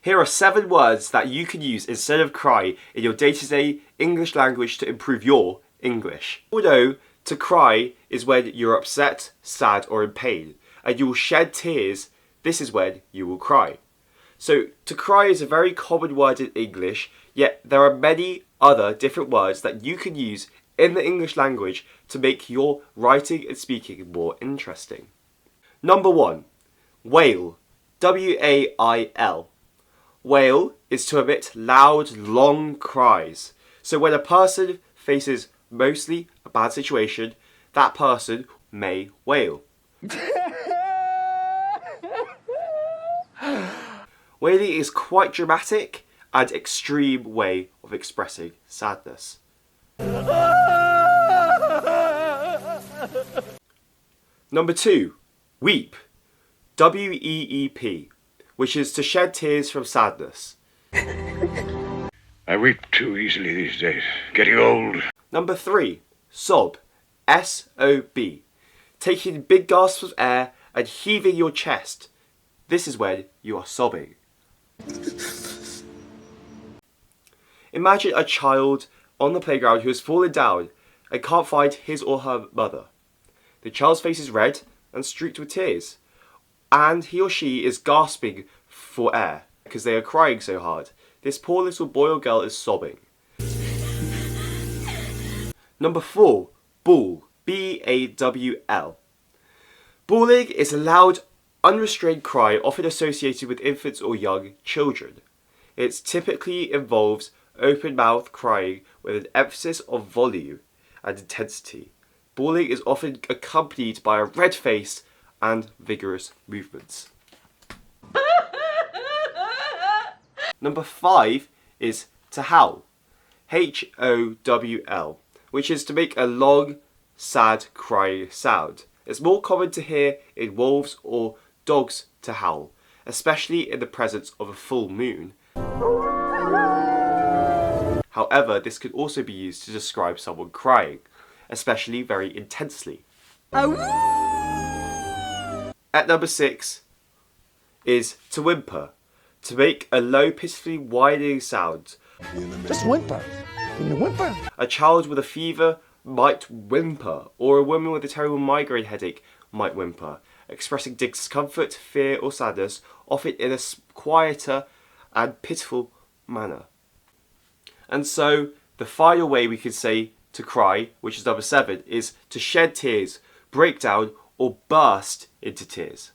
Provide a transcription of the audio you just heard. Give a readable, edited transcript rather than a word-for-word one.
Here are 7 words that you can use instead of cry in your day-to-day English language to improve your English. Although to cry is when you're upset, sad or in pain, and you will shed tears, this is when you will cry. So to cry is a very common word in English, yet there are many other different words that you can use in the English language to make your writing and speaking more interesting. Number 1. Wail. W-A-I-L. Wail is to emit loud, long cries. So when a person faces mostly a bad situation, that person may wail. Wailing is quite dramatic and extreme way of expressing sadness. Number 2. Weep. W-E-E-P, which is to shed tears from sadness. I weep too easily these days. Getting old. Number 3. Sob. S-O-B. Taking big gasps of air and heaving your chest. This is when you are sobbing. Imagine a child on the playground who has fallen down and can't find his or her mother. The child's face is red and streaked with tears, and he or she is gasping for air because they are crying so hard. This poor little boy or girl is sobbing. Number 4. Bawl. B-A-W-L. Bawling is a loud, unrestrained cry often associated with infants or young children. It typically involves open mouth crying with an emphasis on volume and intensity. Bawling is often accompanied by a red face and vigorous movements. Number 5 is to howl. H-O-W-L, which is to make a long, sad crying sound. It's more common to hear in wolves or dogs to howl, especially in the presence of a full moon. However, this could also be used to describe someone crying, especially very intensely. At number 6 is to whimper, to make a low, pitifully whining sound. Just whimper. Can you whimper? A child with a fever might whimper, or a woman with a terrible migraine headache might whimper, expressing discomfort, fear or sadness, often in a quieter and pitiful manner. And so, the final way we could say to cry, which is number 7, is to shed tears, break down or burst into tears.